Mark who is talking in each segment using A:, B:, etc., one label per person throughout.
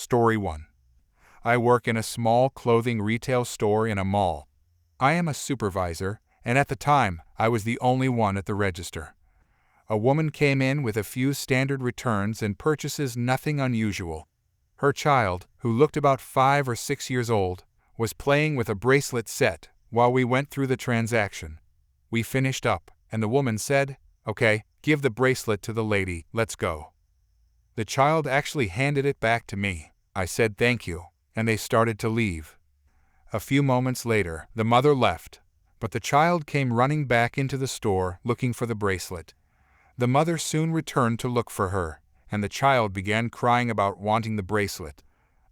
A: Story 1. I work in a small clothing retail store in a mall. I am a supervisor, and at the time, I was the only one at the register. A woman came in with a few standard returns and purchases nothing unusual. Her child, who looked about 5 or 6 years old, was playing with a bracelet set while we went through the transaction. We finished up, and the woman said, "Okay, give the bracelet to the lady, let's go." The child actually handed it back to me. I said thank you, and they started to leave. A few moments later, the mother left, but the child came running back into the store looking for the bracelet. The mother soon returned to look for her, and the child began crying about wanting the bracelet.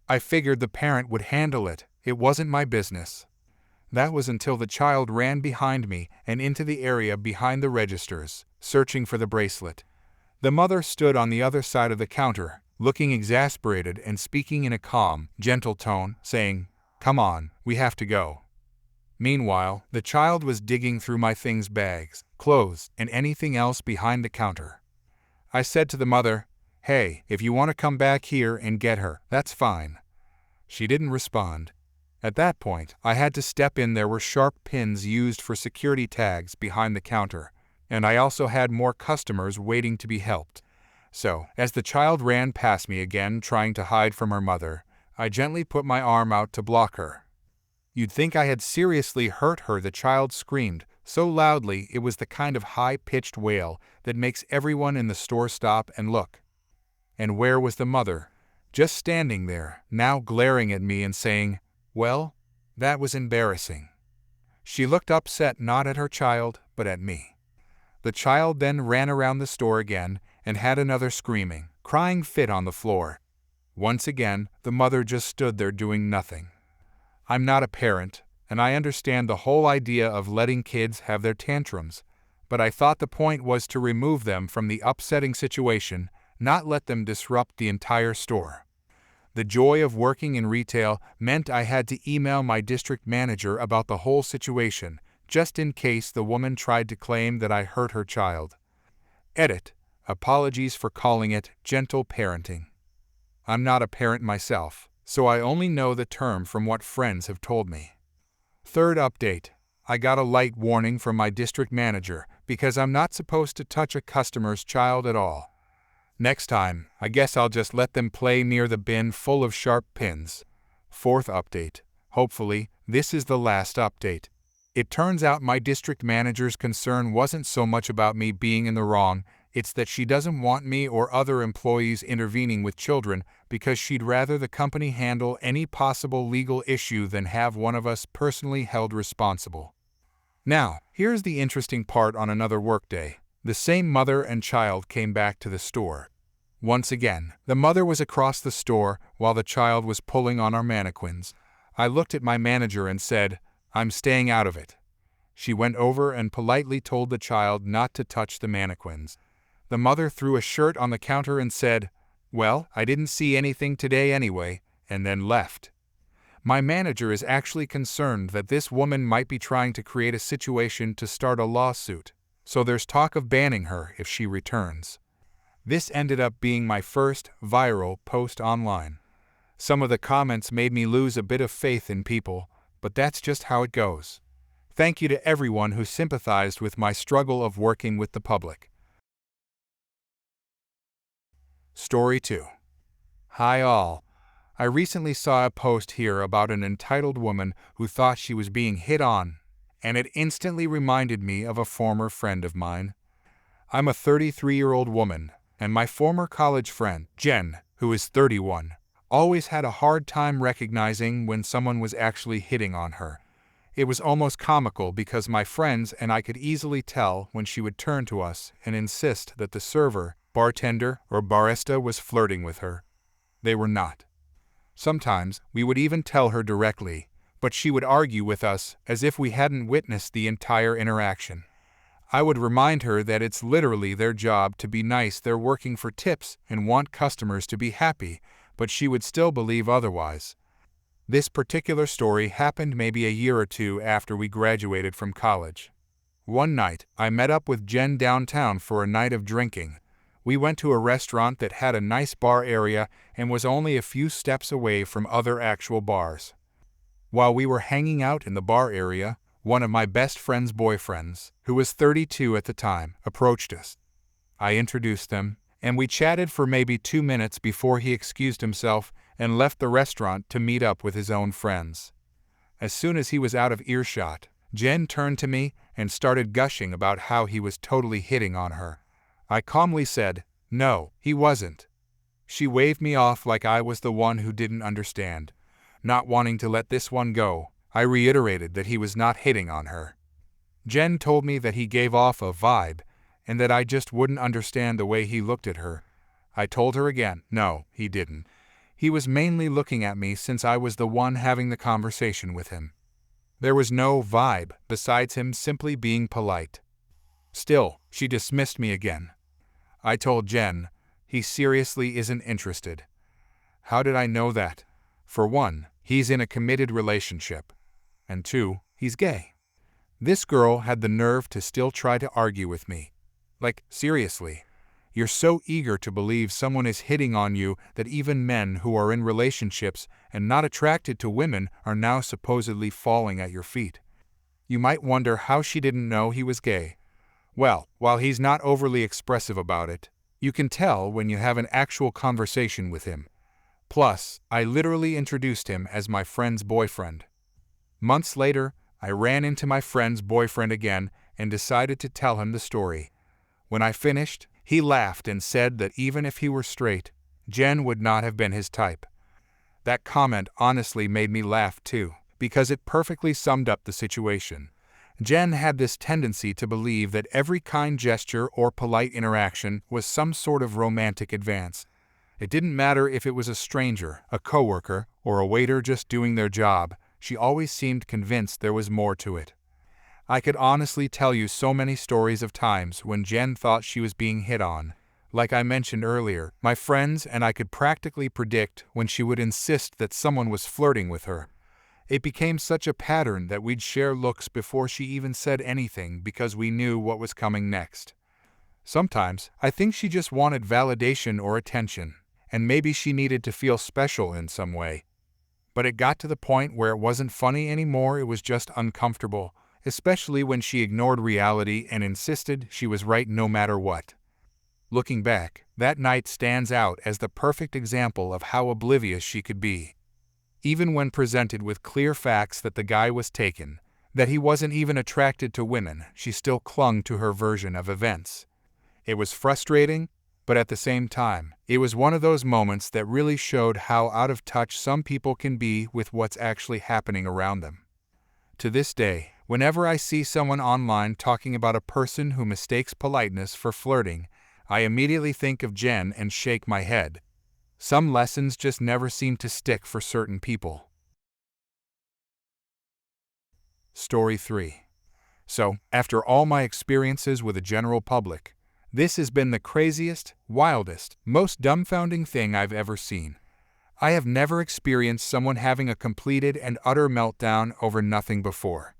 A: I figured the parent would handle it. It wasn't my business. That was until the child ran behind me and into the area behind the registers, searching for the bracelet. The mother stood on the other side of the counter, looking exasperated and speaking in a calm, gentle tone, saying, "Come on, we have to go." Meanwhile, the child was digging through my things, bags, clothes, and anything else behind the counter. I said to the mother, "Hey, if you want to come back here and get her, that's fine." She didn't respond. At that point, I had to step in. There were sharp pins used for security tags behind the counter, and I also had more customers waiting to be helped. So, as the child ran past me again trying to hide from her mother, I gently put my arm out to block her. You'd think I had seriously hurt her, the child screamed, so loudly it was the kind of high-pitched wail that makes everyone in the store stop and look. And where was the mother? Just standing there, now glaring at me and saying, "Well, that was embarrassing." She looked upset not at her child, but at me. The child then ran around the store again and had another screaming, crying fit on the floor. Once again, the mother just stood there doing nothing. I'm not a parent, and I understand the whole idea of letting kids have their tantrums, but I thought the point was to remove them from the upsetting situation, not let them disrupt the entire store. The joy of working in retail meant I had to email my district manager about the whole situation, just in case the woman tried to claim that I hurt her child. Edit. Apologies for calling it gentle parenting. I'm not a parent myself, so I only know the term from what friends have told me. Third update. I got a light warning from my district manager because I'm not supposed to touch a customer's child at all. Next time, I guess I'll just let them play near the bin full of sharp pins. Fourth update. Hopefully, this is the last update. It turns out my district manager's concern wasn't so much about me being in the wrong, it's that she doesn't want me or other employees intervening with children because she'd rather the company handle any possible legal issue than have one of us personally held responsible. Now, here's the interesting part. On another workday, the same mother and child came back to the store. Once again, the mother was across the store while the child was pulling on our mannequins. I looked at my manager and said, "I'm staying out of it." She went over and politely told the child not to touch the mannequins. The mother threw a shirt on the counter and said, "Well, I didn't see anything today anyway," and then left. My manager is actually concerned that this woman might be trying to create a situation to start a lawsuit, so there's talk of banning her if she returns. This ended up being my first viral post online. Some of the comments made me lose a bit of faith in people, but that's just how it goes. Thank you to everyone who sympathized with my struggle of working with the public. Story 2. Hi all. I recently saw a post here about an entitled woman who thought she was being hit on, and it instantly reminded me of a former friend of mine. I'm a 33-year-old woman, and my former college friend, Jen, who is 31, always had a hard time recognizing when someone was actually hitting on her. It was almost comical because my friends and I could easily tell when she would turn to us and insist that the server, bartender, or barista was flirting with her. They were not. Sometimes we would even tell her directly, but she would argue with us as if we hadn't witnessed the entire interaction. I would remind her that it's literally their job to be nice. They're working for tips and want customers to be happy, but she would still believe otherwise. This particular story happened maybe a year or two after we graduated from college. One night, I met up with Jen downtown for a night of drinking. We went to a restaurant that had a nice bar area and was only a few steps away from other actual bars. While we were hanging out in the bar area, one of my best friend's boyfriends, who was 32 at the time, approached us. I introduced them, and we chatted for maybe 2 minutes before he excused himself and left the restaurant to meet up with his own friends. As soon as he was out of earshot, Jen turned to me and started gushing about how he was totally hitting on her. I calmly said, "No, he wasn't." She waved me off like I was the one who didn't understand. Not wanting to let this one go, I reiterated that he was not hitting on her. Jen told me that he gave off a vibe and that I just wouldn't understand the way he looked at her. I told her again, no, he didn't. He was mainly looking at me since I was the one having the conversation with him. There was no vibe besides him simply being polite. Still, she dismissed me again. I told Jen, he seriously isn't interested. How did I know that? For one, he's in a committed relationship. And two, he's gay. This girl had the nerve to still try to argue with me. Like, seriously, you're so eager to believe someone is hitting on you that even men who are in relationships and not attracted to women are now supposedly falling at your feet. You might wonder how she didn't know he was gay. Well, while he's not overly expressive about it, you can tell when you have an actual conversation with him. Plus, I literally introduced him as my friend's boyfriend. Months later, I ran into my friend's boyfriend again and decided to tell him the story. When I finished, he laughed and said that even if he were straight, Jen would not have been his type. That comment honestly made me laugh too, because it perfectly summed up the situation. Jen had this tendency to believe that every kind gesture or polite interaction was some sort of romantic advance. It didn't matter if it was a stranger, a coworker, or a waiter just doing their job, she always seemed convinced there was more to it. I could honestly tell you so many stories of times when Jen thought she was being hit on. Like I mentioned earlier, my friends and I could practically predict when she would insist that someone was flirting with her. It became such a pattern that we'd share looks before she even said anything because we knew what was coming next. Sometimes, I think she just wanted validation or attention, and maybe she needed to feel special in some way. But it got to the point where it wasn't funny anymore, it was just uncomfortable, especially when she ignored reality and insisted she was right no matter what. Looking back, that night stands out as the perfect example of how oblivious she could be. Even when presented with clear facts that the guy was taken, that he wasn't even attracted to women, she still clung to her version of events. It was frustrating, but at the same time, it was one of those moments that really showed how out of touch some people can be with what's actually happening around them. To this day, whenever I see someone online talking about a person who mistakes politeness for flirting, I immediately think of Jen and shake my head. Some lessons just never seem to stick for certain people. Story 3. So, after all my experiences with the general public, this has been the craziest, wildest, most dumbfounding thing I've ever seen. I have never experienced someone having a completed and utter meltdown over nothing before.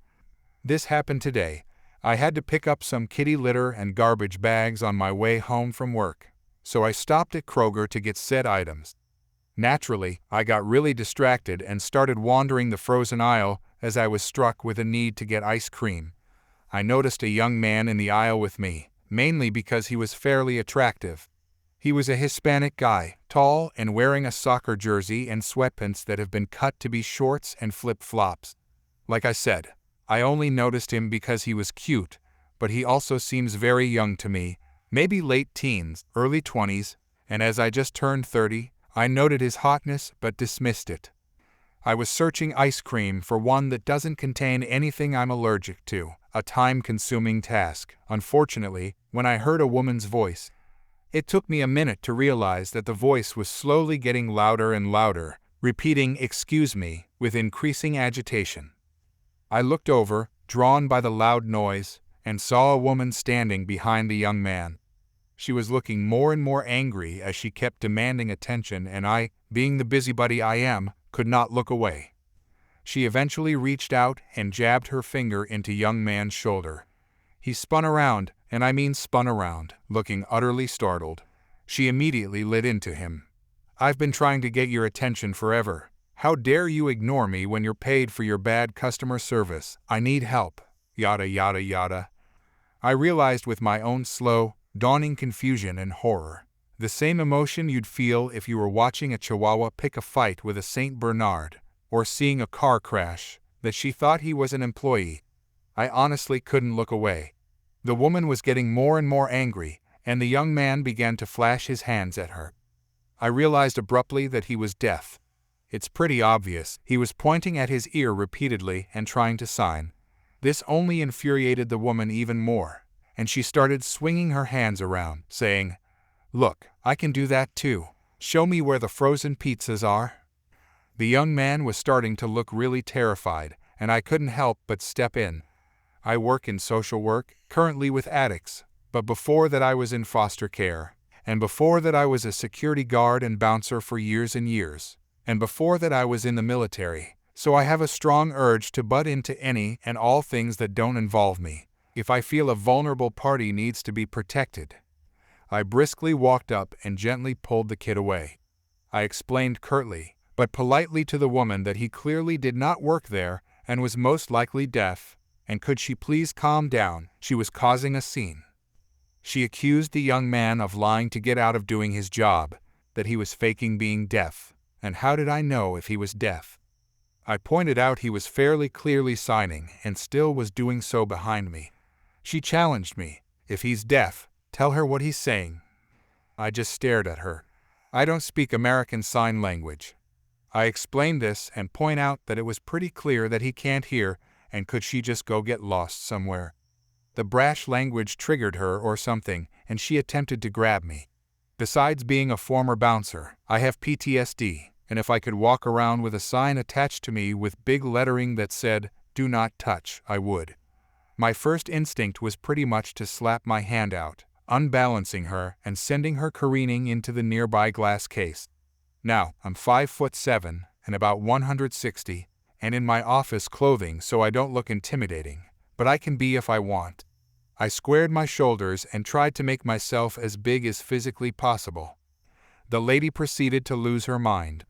A: This happened today. I had to pick up some kitty litter and garbage bags on my way home from work, so I stopped at Kroger to get said items. Naturally, I got really distracted and started wandering the frozen aisle as I was struck with a need to get ice cream. I noticed a young man in the aisle with me, mainly because he was fairly attractive. He was a Hispanic guy, tall and wearing a soccer jersey and sweatpants that have been cut to be shorts and flip-flops. Like I said, I only noticed him because he was cute, but he also seems very young to me, maybe late teens, early 20s, and as I just turned 30, I noted his hotness but dismissed it. I was searching ice cream for one that doesn't contain anything I'm allergic to, a time-consuming task. Unfortunately, when I heard a woman's voice, it took me a minute to realize that the voice was slowly getting louder and louder, repeating "excuse me" with increasing agitation. I looked over, drawn by the loud noise, and saw a woman standing behind the young man. She was looking more and more angry as she kept demanding attention, and I, being the busybody I am, could not look away. She eventually reached out and jabbed her finger into young man's shoulder. He spun around, and I mean spun around, looking utterly startled. She immediately lit into him. "I've been trying to get your attention forever. How dare you ignore me when you're paid for your bad customer service? I need help." Yada yada yada. I realized with my own slow, dawning confusion and horror, the same emotion you'd feel if you were watching a Chihuahua pick a fight with a Saint Bernard, or seeing a car crash, that she thought he was an employee. I honestly couldn't look away. The woman was getting more and more angry, and the young man began to flash his hands at her. I realized abruptly that he was deaf. It's pretty obvious. He was pointing at his ear repeatedly and trying to sign. This only infuriated the woman even more, and she started swinging her hands around, saying, "Look, I can do that too. Show me where the frozen pizzas are." The young man was starting to look really terrified, and I couldn't help but step in. I work in social work, currently with addicts, but before that I was in foster care, and before that I was a security guard and bouncer for years and years, and before that I was in the military, so I have a strong urge to butt into any and all things that don't involve me, if I feel a vulnerable party needs to be protected. I briskly walked up and gently pulled the kid away. I explained curtly, but politely to the woman that he clearly did not work there and was most likely deaf, and could she please calm down, she was causing a scene. She accused the young man of lying to get out of doing his job, that he was faking being deaf, and how did I know if he was deaf? I pointed out he was fairly clearly signing and still was doing so behind me. She challenged me, "If he's deaf, tell her what he's saying." I just stared at her. I don't speak American Sign Language. I explained this and point out that it was pretty clear that he can't hear, and could she just go get lost somewhere? The brash language triggered her or something, and she attempted to grab me. Besides being a former bouncer, I have PTSD, and if I could walk around with a sign attached to me with big lettering that said, "Do not touch," I would. My first instinct was pretty much to slap my hand out, unbalancing her and sending her careening into the nearby glass case. Now, I'm 5'7" and about 160, and in my office clothing so I don't look intimidating, but I can be if I want. I squared my shoulders and tried to make myself as big as physically possible. The lady proceeded to lose her mind.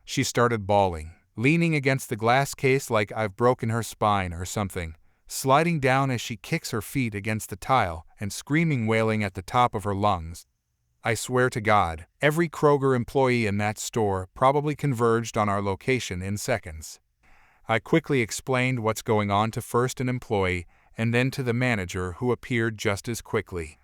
A: She started bawling, leaning against the glass case like I've broken her spine or something, sliding down as she kicks her feet against the tile and screaming, wailing at the top of her lungs. I swear to God, every Kroger employee in that store probably converged on our location in seconds. I quickly explained what's going on to first an employee and then to the manager, who appeared just as quickly.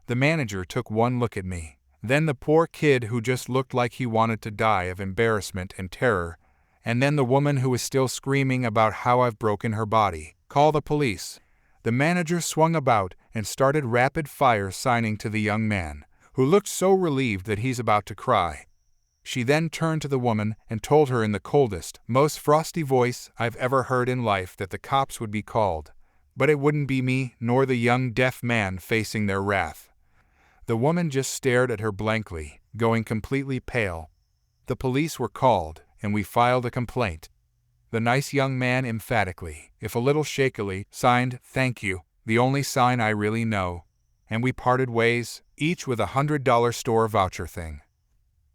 A: The manager took one look at me, then the poor kid who just looked like he wanted to die of embarrassment and terror, and then the woman who was still screaming about how I've broken her body. "Call the police." The manager swung about and started rapid-fire signing to the young man, who looked so relieved that he's about to cry. She then turned to the woman and told her in the coldest, most frosty voice I've ever heard in life that the cops would be called, but it wouldn't be me nor the young deaf man facing their wrath. The woman just stared at her blankly, going completely pale. The police were called, and we filed a complaint. The nice young man emphatically, if a little shakily, signed, "Thank you," the only sign I really know, and we parted ways, each with $100 store voucher thing.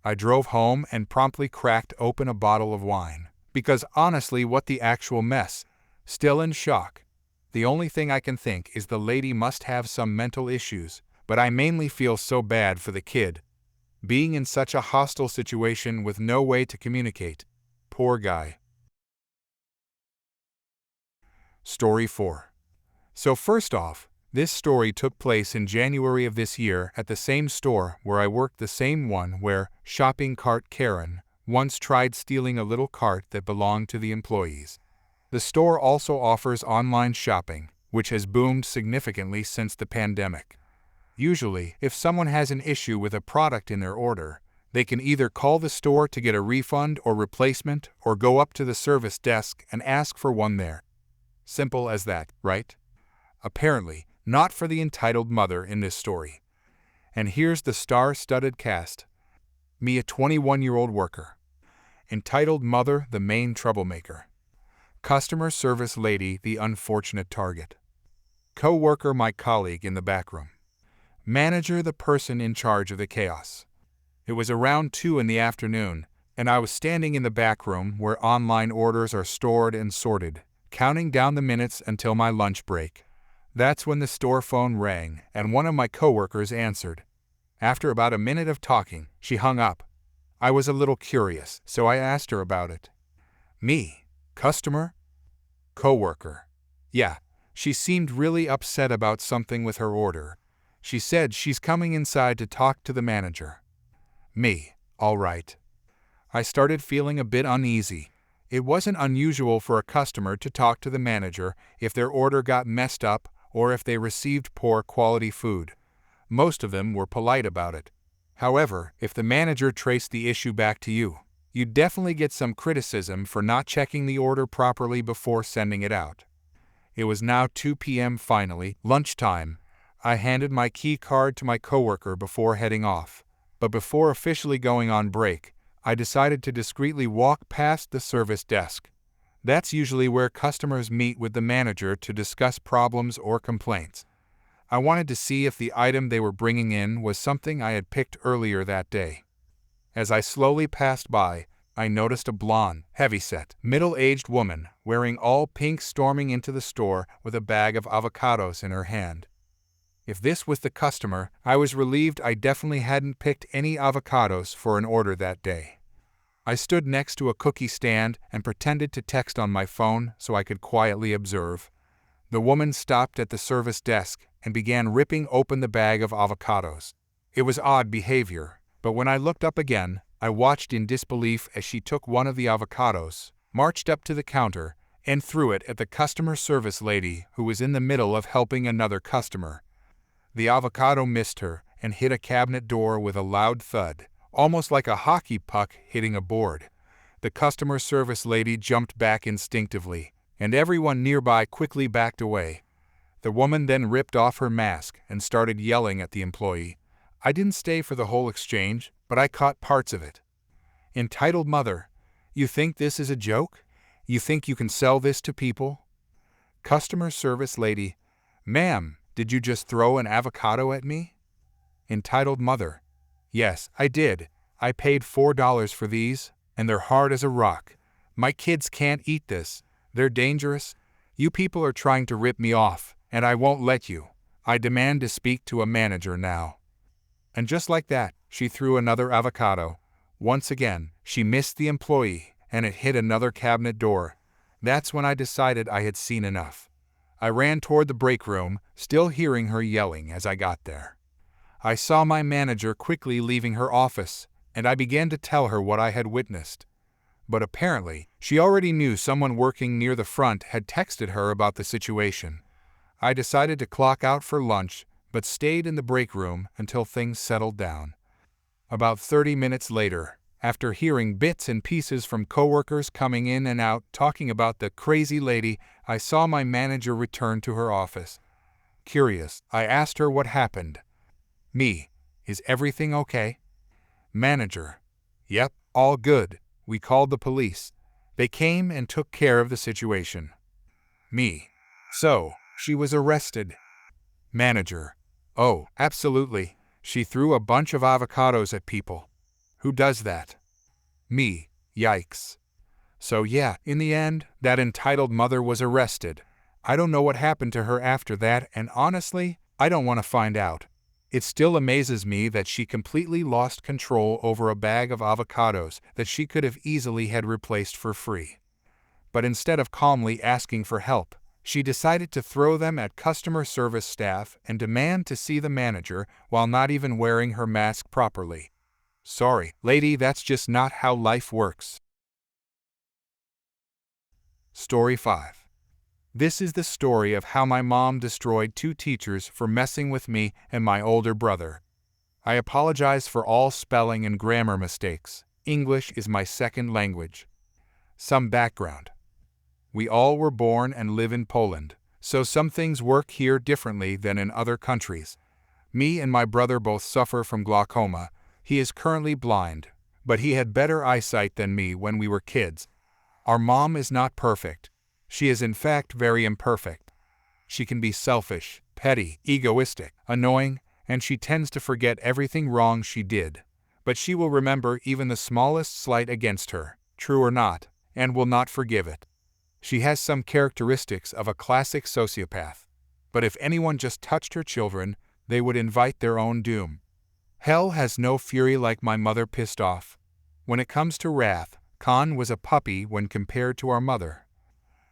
A: I drove home and promptly cracked open a bottle of wine, because honestly, what the actual mess? Still in shock. The only thing I can think is the lady must have some mental issues, but I mainly feel so bad for the kid. Being in such a hostile situation with no way to communicate. Poor guy. Story 4. So first off, this story took place in January of this year at the same store where I worked, the same one where shopping cart Karen once tried stealing a little cart that belonged to the employees. The store also offers online shopping, which has boomed significantly since the pandemic. Usually, if someone has an issue with a product in their order, they can either call the store to get a refund or replacement, or go up to the service desk and ask for one there. Simple as that, right? Apparently, not for the entitled mother in this story. And here's the star-studded cast. Me, a 21-year-old worker. Entitled mother, the main troublemaker. Customer service lady, the unfortunate target. Co-worker, my colleague in the back room. Manager, the person in charge of the chaos. It was around 2 in the afternoon, and I was standing in the back room where online orders are stored and sorted, counting down the minutes until my lunch break. That's when the store phone rang, and one of my coworkers answered. After about a minute of talking, she hung up. I was a little curious, so I asked her about it. Me? Customer? Coworker. Yeah, she seemed really upset about something with her order. She said she's coming inside to talk to the manager. Me. All right. I started feeling a bit uneasy. It wasn't unusual for a customer to talk to the manager if their order got messed up or if they received poor quality food. Most of them were polite about it. However, if the manager traced the issue back to you, you'd definitely get some criticism for not checking the order properly before sending it out. It was now 2 p.m. finally, lunchtime. I handed my key card to my coworker before heading off. But before officially going on break, I decided to discreetly walk past the service desk. That's usually where customers meet with the manager to discuss problems or complaints. I wanted to see if the item they were bringing in was something I had picked earlier that day. As I slowly passed by, I noticed a blonde, heavyset, middle-aged woman wearing all pink storming into the store with a bag of avocados in her hand. If this was the customer, I was relieved I definitely hadn't picked any avocados for an order that day. I stood next to a cookie stand and pretended to text on my phone so I could quietly observe. The woman stopped at the service desk and began ripping open the bag of avocados. It was odd behavior, but when I looked up again, I watched in disbelief as she took one of the avocados, marched up to the counter, and threw it at the customer service lady who was in the middle of helping another customer. The avocado missed her and hit a cabinet door with a loud thud, almost like a hockey puck hitting a board. The customer service lady jumped back instinctively, and everyone nearby quickly backed away. The woman then ripped off her mask and started yelling at the employee. I didn't stay for the whole exchange, but I caught parts of it. Entitled mother, you think this is a joke? You think you can sell this to people? Customer service lady, ma'am, did you just throw an avocado at me? Entitled mother, yes, I did. I paid $4 for these, and they're hard as a rock. My kids can't eat this. They're dangerous. You people are trying to rip me off, and I won't let you. I demand to speak to a manager now. And just like that, she threw another avocado. Once again, she missed the employee, and it hit another cabinet door. That's when I decided I had seen enough. I ran toward the break room, still hearing her yelling as I got there. I saw my manager quickly leaving her office, and I began to tell her what I had witnessed. But apparently, she already knew someone working near the front had texted her about the situation. I decided to clock out for lunch, but stayed in the break room until things settled down. About 30 minutes later, after hearing bits and pieces from coworkers coming in and out talking about the crazy lady, I saw my manager return to her office. Curious, I asked her what happened. Me, is everything okay? Manager, yep, all good. We called the police. They came and took care of the situation. Me, so, she was arrested. Manager, oh, absolutely. She threw a bunch of avocados at people. Who does that? Me, yikes. So yeah, in the end, that entitled mother was arrested. I don't know what happened to her after that, and honestly, I don't want to find out. It still amazes me that she completely lost control over a bag of avocados that she could have easily had replaced for free. But instead of calmly asking for help, she decided to throw them at customer service staff and demand to see the manager while not even wearing her mask properly. Sorry, lady, that's just not how life works. Story 5. This is the story of how my mom destroyed 2 teachers for messing with me and my older brother. I apologize for all spelling and grammar mistakes. English is my second language. Some background. We all were born and live in Poland, so some things work here differently than in other countries. Me and my brother both suffer from glaucoma. He is currently blind, but he had better eyesight than me when we were kids. Our mom is not perfect. She is in fact very imperfect. She can be selfish, petty, egoistic, annoying, and she tends to forget everything wrong she did. But she will remember even the smallest slight against her, true or not, and will not forgive it. She has some characteristics of a classic sociopath. But if anyone just touched her children, they would invite their own doom. Hell has no fury like my mother pissed off. When it comes to wrath, Khan was a puppy when compared to our mother.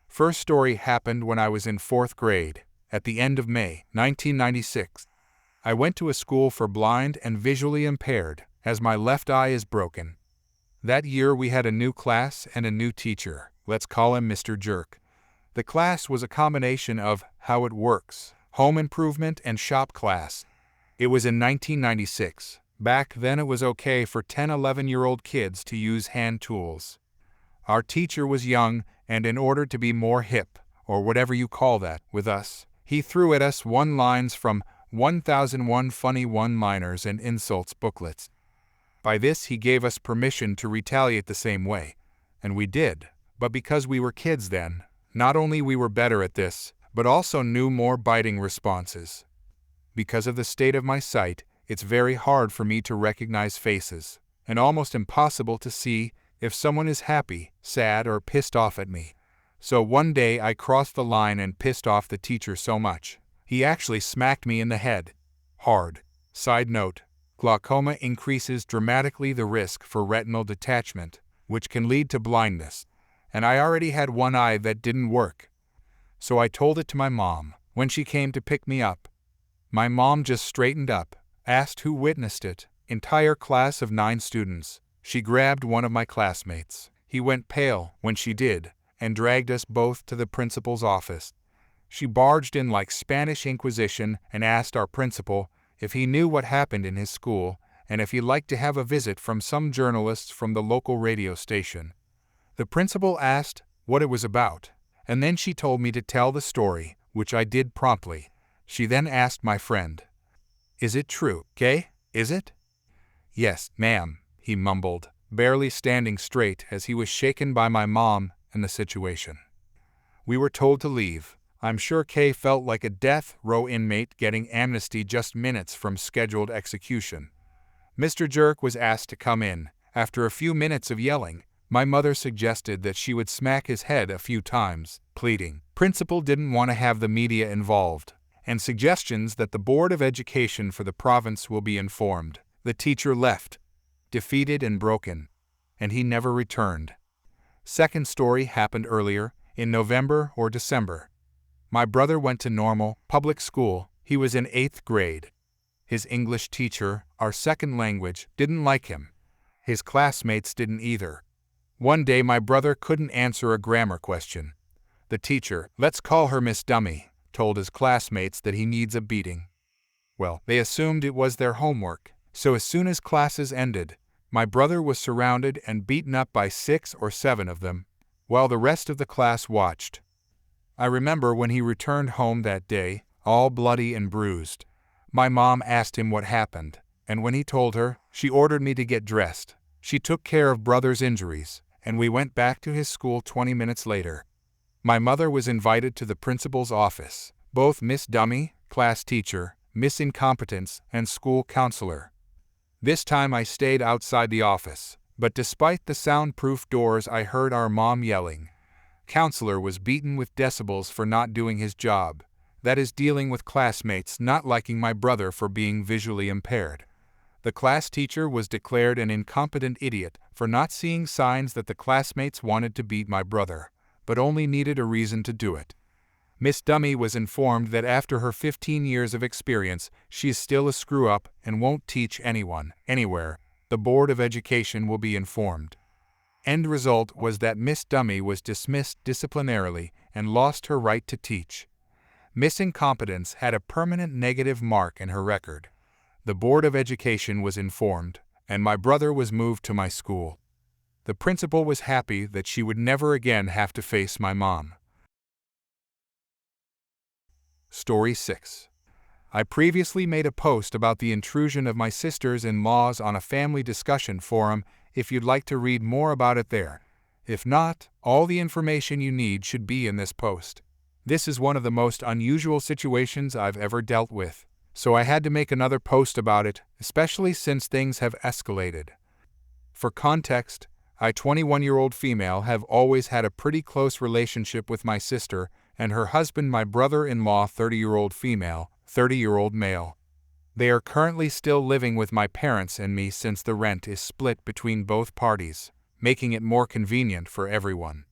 A: First story happened when I was in 4th grade, at the end of May, 1996. I went to a school for blind and visually impaired, as my left eye is broken. That year we had a new class and a new teacher, let's call him Mr. Jerk. The class was a combination of how it works, home improvement, and shop class. It was in 1996. Back then it was okay for 10-11-year-old kids to use hand tools. Our teacher was young, and in order to be more hip, or whatever you call that, with us, he threw at us one-liners from 1001 Funny One-Liners and Insults booklets. By this he gave us permission to retaliate the same way, and we did, but because we were kids then, not only we were better at this, but also knew more biting responses. Because of the state of my sight, it's very hard for me to recognize faces, and almost impossible to see if someone is happy, sad, or pissed off at me. So one day I crossed the line and pissed off the teacher so much, he actually smacked me in the head. Hard. Side note, glaucoma increases dramatically the risk for retinal detachment, which can lead to blindness, and I already had one eye that didn't work. So I told it to my mom when she came to pick me up. My mom just straightened up, asked who witnessed it, entire class of 9 students. She grabbed one of my classmates. He went pale when she did, and dragged us both to the principal's office. She barged in like Spanish Inquisition and asked our principal if he knew what happened in his school and if he'd like to have a visit from some journalists from the local radio station. The principal asked what it was about, and then she told me to tell the story, which I did promptly. She then asked my friend, "Is it true, Kay? Is it?" "Yes, ma'am," he mumbled, barely standing straight as he was shaken by my mom and the situation. We were told to leave. I'm sure Kay felt like a death row inmate getting amnesty just minutes from scheduled execution. Mr. Jerk was asked to come in. After a few minutes of yelling, my mother suggested that she would smack his head a few times, pleading. Principal didn't want to have the media involved, and suggestions that the Board of Education for the province will be informed. The teacher left, defeated and broken, and he never returned. Second story happened earlier, in November or December. My brother went to normal, public school. He was in 8th grade. His English teacher, our second language, didn't like him. His classmates didn't either. One day my brother couldn't answer a grammar question. The teacher, let's call her Miss Dummy, told his classmates that he needs a beating. Well, they assumed it was their homework, so as soon as classes ended, my brother was surrounded and beaten up by 6 or 7 of them, while the rest of the class watched. I remember when he returned home that day, all bloody and bruised. My mom asked him what happened, and when he told her, she ordered me to get dressed. She took care of brother's injuries, and we went back to his school 20 minutes later. My mother was invited to the principal's office, both Miss Dummy, class teacher, Miss Incompetence, and school counselor. This time I stayed outside the office, but despite the soundproof doors I heard our mom yelling. Counselor was beaten with decibels for not doing his job, that is dealing with classmates not liking my brother for being visually impaired. The class teacher was declared an incompetent idiot for not seeing signs that the classmates wanted to beat my brother, but only needed a reason to do it. Miss Dummy was informed that after her 15 years of experience, she is still a screw-up and won't teach anyone, anywhere. The Board of Education will be informed. End result was that Miss Dummy was dismissed disciplinarily and lost her right to teach. Miss Incompetence had a permanent negative mark in her record. The Board of Education was informed, and my brother was moved to my school. The principal was happy that she would never again have to face my mom. Story 6. I previously made a post about the intrusion of my sisters-in-laws on a family discussion forum if you'd like to read more about it there. If not, all the information you need should be in this post. This is one of the most unusual situations I've ever dealt with, so I had to make another post about it, especially since things have escalated. For context, I, 21-year-old female, have always had a pretty close relationship with my sister and her husband, my brother-in-law, 30-year-old female, 30-year-old male. They are currently still living with my parents and me since the rent is split between both parties, making it more convenient for everyone.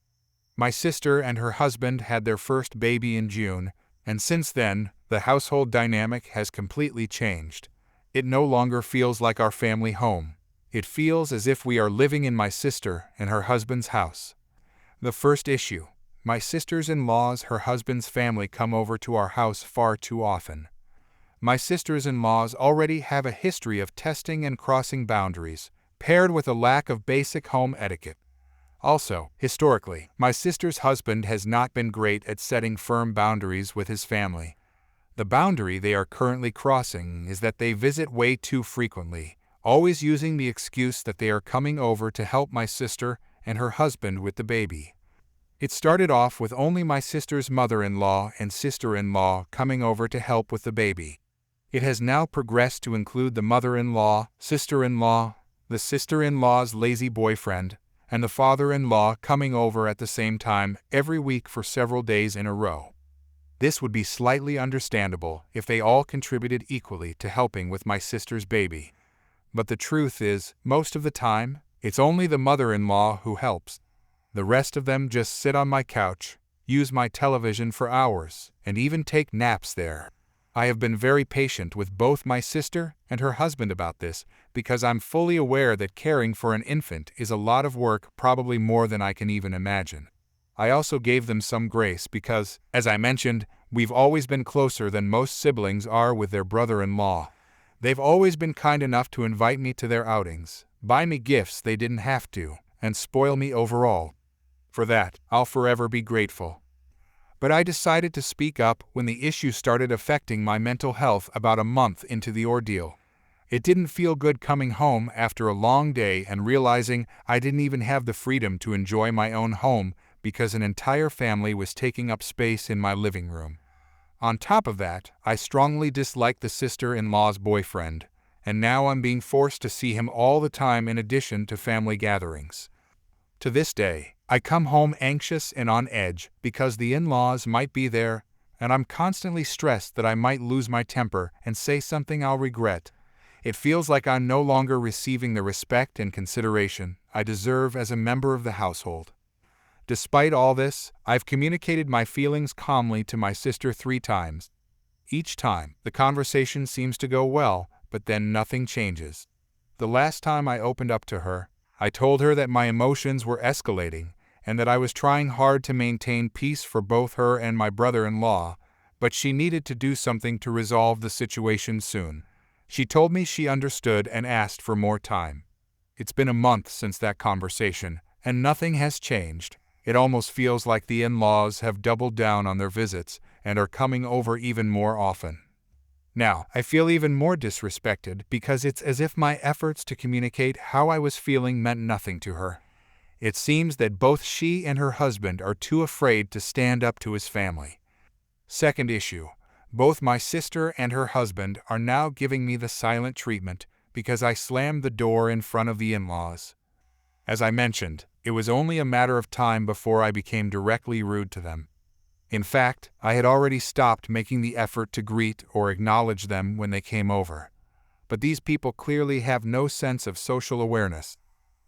A: My sister and her husband had their first baby in June, and since then, the household dynamic has completely changed. It no longer feels like our family home. It feels as if we are living in my sister and her husband's house. The first issue: my sisters-in-law's, her husband's family come over to our house far too often. My sisters-in-laws already have a history of testing and crossing boundaries, paired with a lack of basic home etiquette. Also, historically, my sister's husband has not been great at setting firm boundaries with his family. The boundary they are currently crossing is that they visit way too frequently, always using the excuse that they are coming over to help my sister and her husband with the baby. It started off with only my sister's mother-in-law and sister-in-law coming over to help with the baby. It has now progressed to include the mother-in-law, sister-in-law, the sister-in-law's lazy boyfriend, and the father-in-law coming over at the same time every week for several days in a row. This would be slightly understandable if they all contributed equally to helping with my sister's baby. But the truth is, most of the time, it's only the mother-in-law who helps. The rest of them just sit on my couch, use my television for hours, and even take naps there. I have been very patient with both my sister and her husband about this because I'm fully aware that caring for an infant is a lot of work, probably more than I can even imagine. I also gave them some grace because, as I mentioned, we've always been closer than most siblings are with their brother-in-law. They've always been kind enough to invite me to their outings, buy me gifts they didn't have to, and spoil me overall. For that, I'll forever be grateful. But I decided to speak up when the issue started affecting my mental health about a month into the ordeal. It didn't feel good coming home after a long day and realizing I didn't even have the freedom to enjoy my own home because an entire family was taking up space in my living room. On top of that, I strongly dislike the sister-in-law's boyfriend, and now I'm being forced to see him all the time in addition to family gatherings. To this day, I come home anxious and on edge because the in-laws might be there, and I'm constantly stressed that I might lose my temper and say something I'll regret. It feels like I'm no longer receiving the respect and consideration I deserve as a member of the household. Despite all this, I've communicated my feelings calmly to my sister 3 times. Each time, the conversation seems to go well, but then nothing changes. The last time I opened up to her, I told her that my emotions were escalating and that I was trying hard to maintain peace for both her and my brother-in-law, but she needed to do something to resolve the situation soon. She told me she understood and asked for more time. It's been a month since that conversation, and nothing has changed. It almost feels like the in-laws have doubled down on their visits and are coming over even more often. Now, I feel even more disrespected because it's as if my efforts to communicate how I was feeling meant nothing to her. It seems that both she and her husband are too afraid to stand up to his family. Second issue: both my sister and her husband are now giving me the silent treatment because I slammed the door in front of the in-laws. As I mentioned, it was only a matter of time before I became directly rude to them. In fact, I had already stopped making the effort to greet or acknowledge them when they came over. But these people clearly have no sense of social awareness.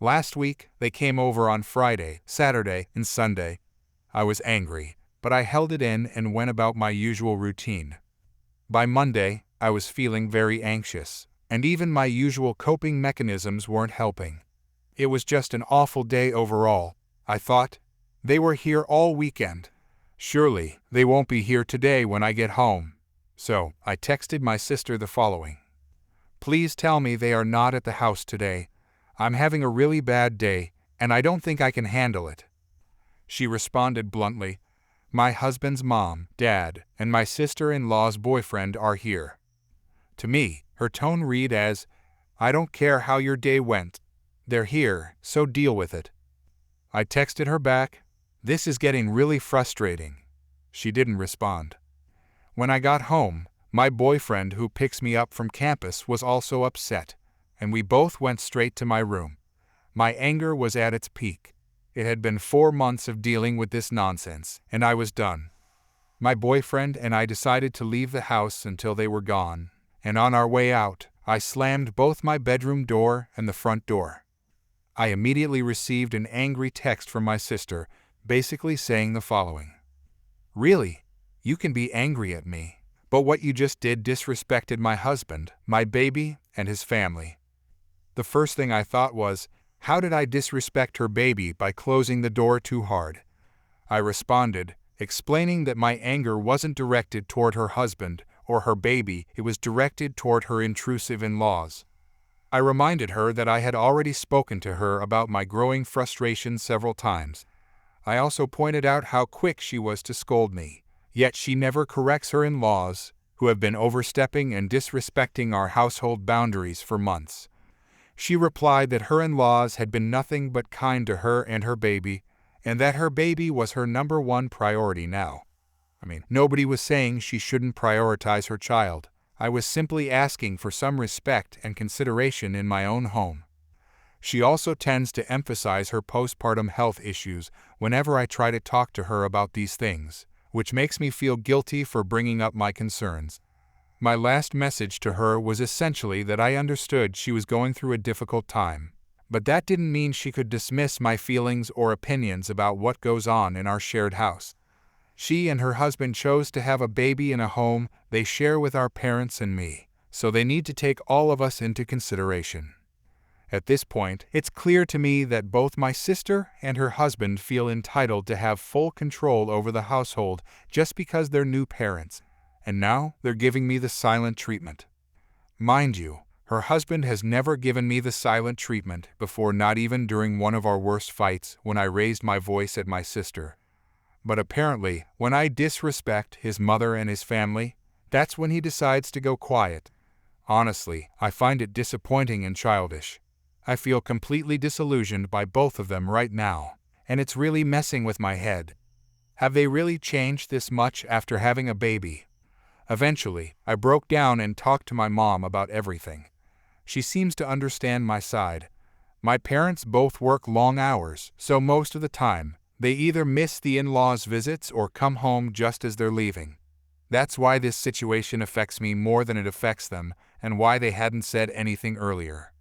A: Last week, they came over on Friday, Saturday, and Sunday. I was angry, but I held it in and went about my usual routine. By Monday, I was feeling very anxious, and even my usual coping mechanisms weren't helping. It was just an awful day overall, I thought. They were here all weekend. Surely, they won't be here today when I get home. So, I texted my sister the following: "Please tell me they are not at the house today. I'm having a really bad day, and I don't think I can handle it." She responded bluntly, "My husband's mom, dad, and my sister-in-law's boyfriend are here." To me, her tone read as, "I don't care how your day went. They're here, so deal with it." I texted her back, "This is getting really frustrating." She didn't respond. When I got home, My boyfriend who picks me up from campus was also upset, and we both went straight to my room. My anger was at its peak. It had been 4 months of dealing with this nonsense, and I was done. My boyfriend and I decided to leave the house until they were gone, and on our way out, I slammed both my bedroom door and the front door. I immediately received an angry text from my sister, basically saying the following: "Really? You can be angry at me, but what you just did disrespected my husband, my baby, and his family." The first thing I thought was, how did I disrespect her baby by closing the door too hard? I responded, explaining that my anger wasn't directed toward her husband or her baby, it was directed toward her intrusive in-laws. I reminded her that I had already spoken to her about my growing frustration several times. I also pointed out how quick she was to scold me, yet she never corrects her in-laws, who have been overstepping and disrespecting our household boundaries for months. She replied that her in-laws had been nothing but kind to her and her baby, and that her baby was her #1 priority now. Nobody was saying she shouldn't prioritize her child. I was simply asking for some respect and consideration in my own home. She also tends to emphasize her postpartum health issues whenever I try to talk to her about these things, which makes me feel guilty for bringing up my concerns. My last message to her was essentially that I understood she was going through a difficult time, but that didn't mean she could dismiss my feelings or opinions about what goes on in our shared house. She and her husband chose to have a baby in a home they share with our parents and me, so they need to take all of us into consideration. At this point, it's clear to me that both my sister and her husband feel entitled to have full control over the household just because they're new parents, and now they're giving me the silent treatment. Mind you, her husband has never given me the silent treatment before, not even during one of our worst fights when I raised my voice at my sister. But apparently, when I disrespect his mother and his family, that's when he decides to go quiet. Honestly, I find it disappointing and childish. I feel completely disillusioned by both of them right now, and it's really messing with my head. Have they really changed this much after having a baby? Eventually, I broke down and talked to my mom about everything. She seems to understand my side. My parents both work long hours, so most of the time, they either miss the in-laws' visits or come home just as they're leaving. That's why this situation affects me more than it affects them, and why they hadn't said anything earlier.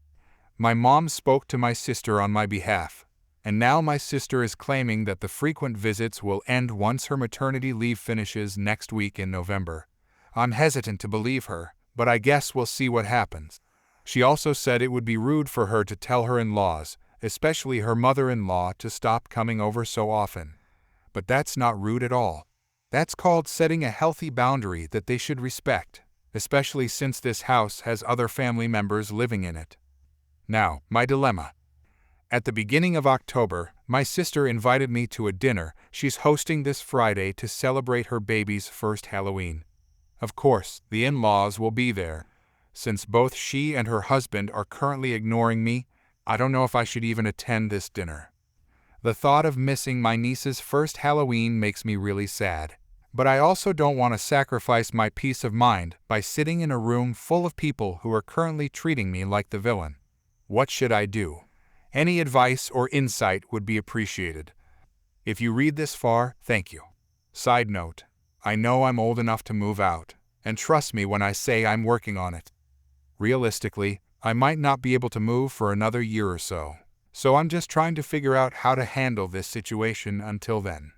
A: My mom spoke to my sister on my behalf, and now my sister is claiming that the frequent visits will end once her maternity leave finishes next week in November. I'm hesitant to believe her, but I guess we'll see what happens. She also said it would be rude for her to tell her in-laws, especially her mother-in-law, to stop coming over so often. But that's not rude at all. That's called setting a healthy boundary that they should respect, especially since this house has other family members living in it. Now, my dilemma. At the beginning of October, my sister invited me to a dinner she's hosting this Friday to celebrate her baby's first Halloween. Of course, the in-laws will be there. Since both she and her husband are currently ignoring me, I don't know if I should even attend this dinner. The thought of missing my niece's first Halloween makes me really sad. But I also don't want to sacrifice my peace of mind by sitting in a room full of people who are currently treating me like the villain. What should I do? Any advice or insight would be appreciated. If you read this far, thank you. Side note, I know I'm old enough to move out, and trust me when I say I'm working on it. Realistically, I might not be able to move for another year or so I'm just trying to figure out how to handle this situation until then.